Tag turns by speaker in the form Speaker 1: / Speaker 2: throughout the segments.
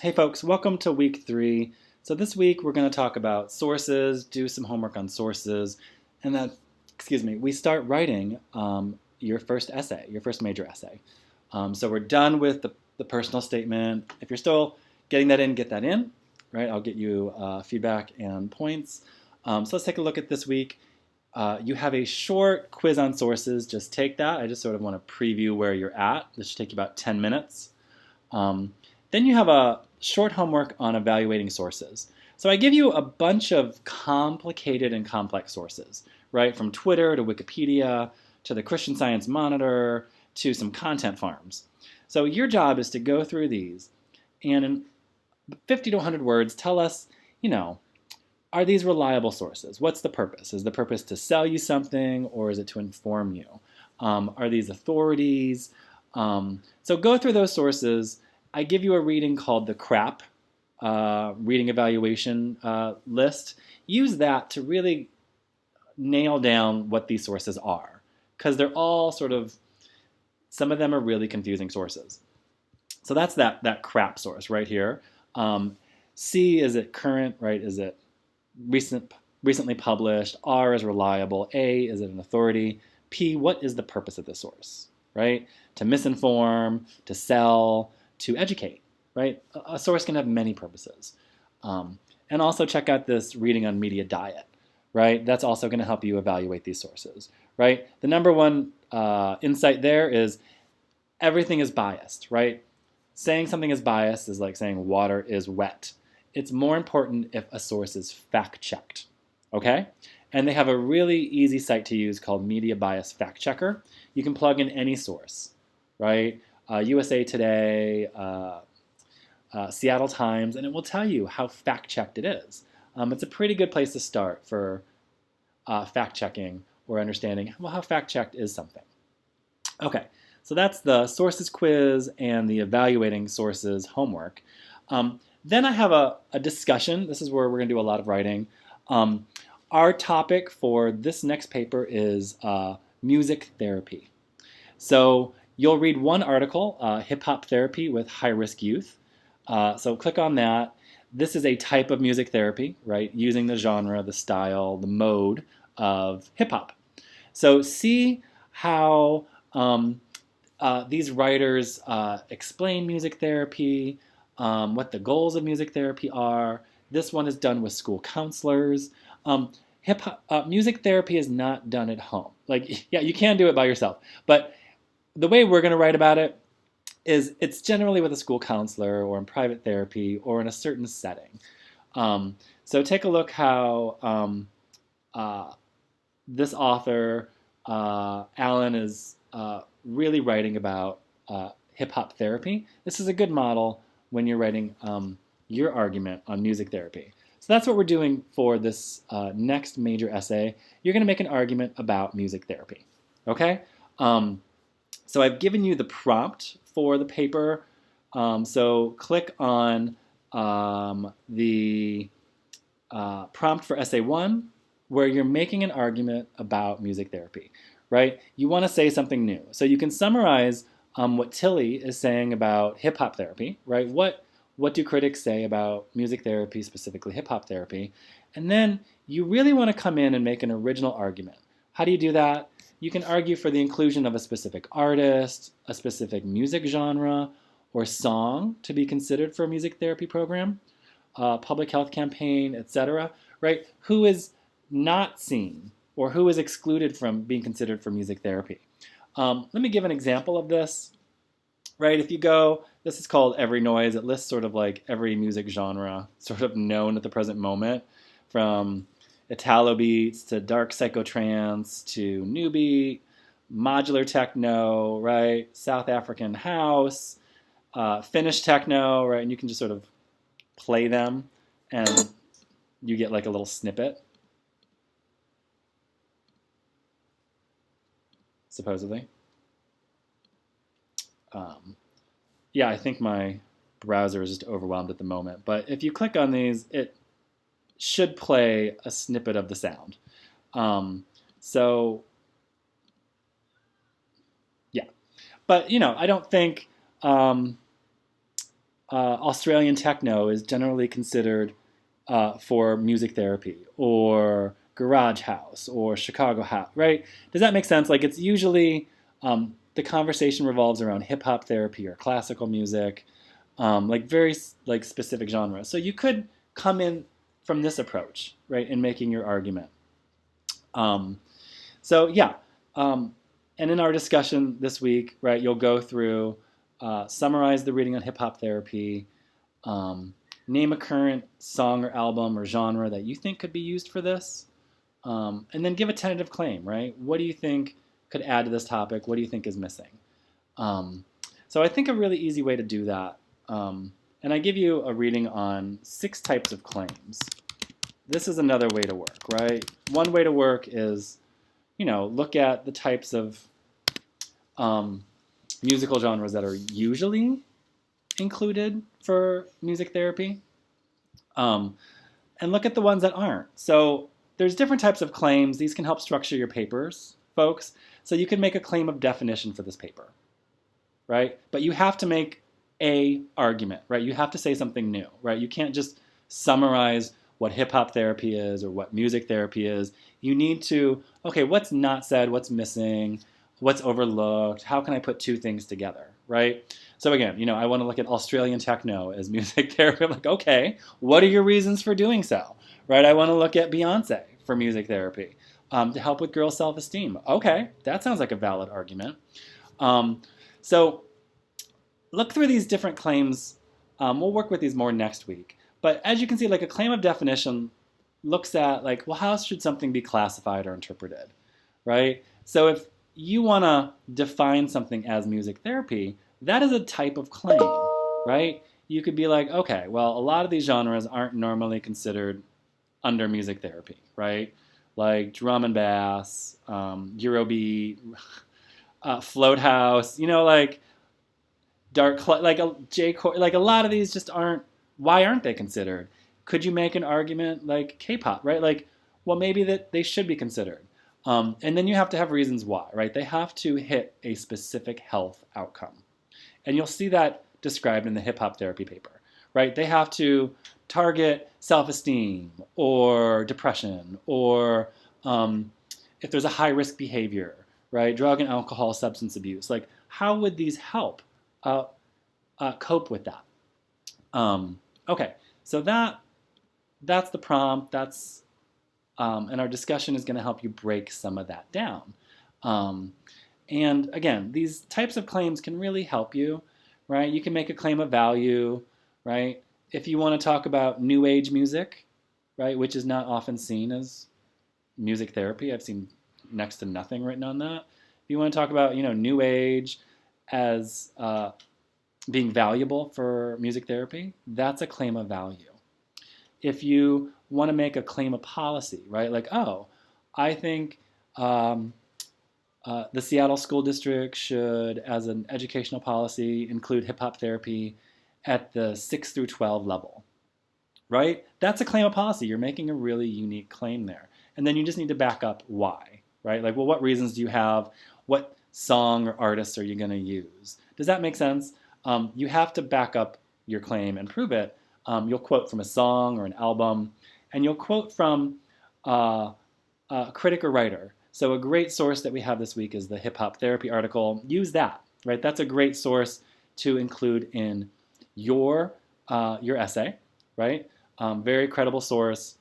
Speaker 1: Hey folks, welcome to week 3. So this week we're going to talk about sources, do some homework on sources, and then, we start writing your first essay, your first major essay. So we're done with the personal statement. If you're still getting that in, get that in, right? I'll get you feedback and points. So let's take a look at this week. You have a short quiz on sources. Just take that. I just sort of want to preview where you're at. This should take you about 10 minutes. Then you have a short homework on evaluating sources. So I give you a bunch of complicated and complex sources, right? From Twitter to Wikipedia to the Christian Science Monitor to some content farms. So your job is to go through these and in 50 to 100 words tell us, are these reliable sources? What's the purpose? Is the purpose to sell you something or is it to inform you? Are these authorities? So go through those sources. I give you a reading called the CRAP reading evaluation list. Use that to really nail down what these sources are, because they're all some of them are really confusing sources. So that's that CRAP source right here. C, is it current, right? Is it recently published? R, is reliable. A, is it an authority? P, what is the purpose of the source, right? To misinform, to sell, to educate, right? A source can have many purposes. And also check out this reading on media diet, right? That's also going to help you evaluate these sources, right? The number one insight there is everything is biased, right? Saying something is biased is like saying water is wet. It's more important if a source is fact-checked, okay? And they have a really easy site to use called Media Bias Fact Checker. You can plug in any source, right? USA Today, Seattle Times, and it will tell you how fact-checked it is. It's a pretty good place to start for fact-checking or understanding, well, how fact-checked is something. Okay, so that's the sources quiz and the evaluating sources homework. Then I have a discussion. This is where we're going to do a lot of writing. Our topic for this next paper is music therapy. So you'll read one article, Hip Hop Therapy with High-Risk Youth. So click on that. This is a type of music therapy, right? Using the genre, the style, the mode of hip hop. So see how these writers explain music therapy, what the goals of music therapy are. This one is done with school counselors. Music therapy is not done at home. Yeah, you can do it by yourself, but the way we're going to write about it is it's generally with a school counselor or in private therapy or in a certain setting. So take a look how this author, Alan, is really writing about hip-hop therapy. This is a good model when you're writing your argument on music therapy. So that's what we're doing for this next major essay. You're going to make an argument about music therapy, okay? So I've given you the prompt for the paper. So click on the prompt for essay 1, where you're making an argument about music therapy, right? You want to say something new. So you can summarize what Tilly is saying about hip-hop therapy, right? What do critics say about music therapy, specifically hip-hop therapy? And then you really want to come in and make an original argument. How do you do that? You can argue for the inclusion of a specific artist, a specific music genre, or song to be considered for a music therapy program, public health campaign, etc. Right? Who is not seen or who is excluded from being considered for music therapy? Let me give an example of this. Right? If you go, this is called Every Noise. It lists sort of like every music genre sort of known at the present moment, from Italo beats to dark psychotrance to new beat, modular techno, right? South African house, Finnish techno, right? And you can just sort of play them and you get like a little snippet, supposedly. Yeah, I think my browser is just overwhelmed at the moment. But if you click on these, it should play a snippet of the sound. So, yeah. But, I don't think Australian techno is generally considered for music therapy, or garage house, or Chicago house, right? Does that make sense? Like, it's usually the conversation revolves around hip hop therapy or classical music, like very like specific genres. So you could come in from this approach, right, in making your argument. Um, so yeah, and in our discussion this week, right, you'll go through, summarize the reading on hip hop therapy, um, name a current song or album or genre that you think could be used for this, and then give a tentative claim, right? What do you think could add to this topic? What do you think is missing? Um, so I think a really easy way to do that, and I give you a reading on 6 types of claims. This is another way to work, right? One way to work is, look at the types of um, musical genres that are usually included for music therapy, um, and look at the ones that aren't. So there's different types of claims. These can help structure your papers, folks. So you can make a claim of definition for this paper, right? But you have to make a argument, right? You have to say something new, right? You can't just summarize what hip hop therapy is or what music therapy is. You need to, okay, what's not said, what's missing, what's overlooked, how can I put 2 things together, right? So again, I want to look at Australian techno as music therapy. I'm like, okay, what are your reasons for doing so, right? I want to look at Beyonce for music therapy, to help with girl self-esteem. Okay, that sounds like a valid argument. So look through these different claims. We'll work with these more next week. But as you can see, like, a claim of definition looks at, like, well, how should something be classified or interpreted, right? So if you want to define something as music therapy, that is a type of claim, right? You could be like, okay, well, a lot of these genres aren't normally considered under music therapy, right? Like drum and bass, Eurobeat, float house, like like a J-core, like a lot of these just aren't. Why aren't they considered? Could you make an argument like K-pop, right? Like, well, maybe that they should be considered. And then you have to have reasons why, right? They have to hit a specific health outcome. And you'll see that described in the hip hop therapy paper, right? They have to target self-esteem or depression, or if there's a high-risk behavior, right? Drug and alcohol, substance abuse. Like, how would these help cope with that? Okay, so that's the prompt. And our discussion is going to help you break some of that down. And again, these types of claims can really help you, right? You can make a claim of value, right? If you want to talk about new age music, right, which is not often seen as music therapy, I've seen next to nothing written on that. If you want to talk about, new age as being valuable for music therapy, that's a claim of value. If you want to make a claim of policy, right, like, oh, I think the Seattle School District should, as an educational policy, include hip hop therapy at the 6 through 12 level, right? That's a claim of policy. You're making a really unique claim there. And then you just need to back up why, right? Like, well, what reasons do you have? What song or artists are you going to use? Does that make sense? You have to back up your claim and prove it. You'll quote from a song or an album, and you'll quote from a critic or writer. So a great source that we have this week is the Hip Hop Therapy article. Use that, right? That's a great source to include in your essay, right? Very credible source.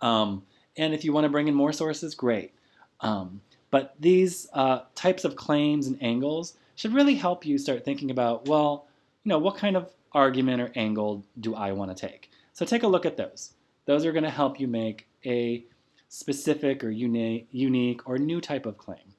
Speaker 1: And if you want to bring in more sources, great. But these types of claims and angles should really help you start thinking about, well, what kind of argument or angle do I want to take? So take a look at those. Those are going to help you make a specific or unique or new type of claim.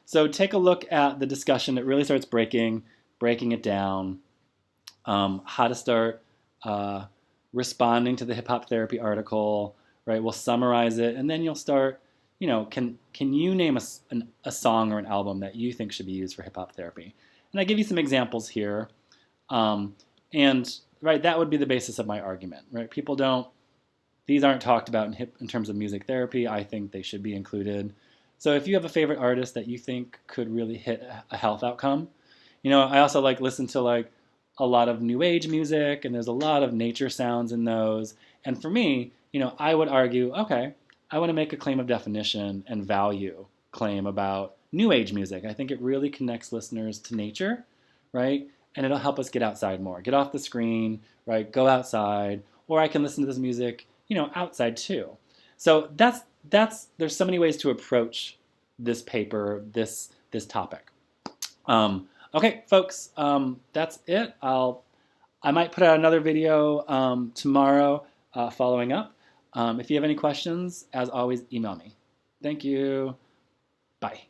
Speaker 1: So take a look at the discussion. It really starts breaking it down, how to start responding to the hip hop therapy article, right? We'll summarize it, and then you'll start, can you name a song or an album that you think should be used for hip hop therapy? And I give you some examples here. And right, that would be the basis of my argument, right? These aren't talked about in terms of music therapy. I think they should be included. So if you have a favorite artist that you think could really hit a health outcome, I also listen to a lot of new age music and there's a lot of nature sounds in those. And for me, I would argue, okay, I want to make a claim of definition and value claim about new age music. I think it really connects listeners to nature, right? And it'll help us get outside more, get off the screen, right? Go outside, or I can listen to this music, outside too. So there's so many ways to approach this paper, this topic. Okay, folks, that's it. I might put out another video tomorrow following up. If you have any questions, as always, email me. Thank you. Bye.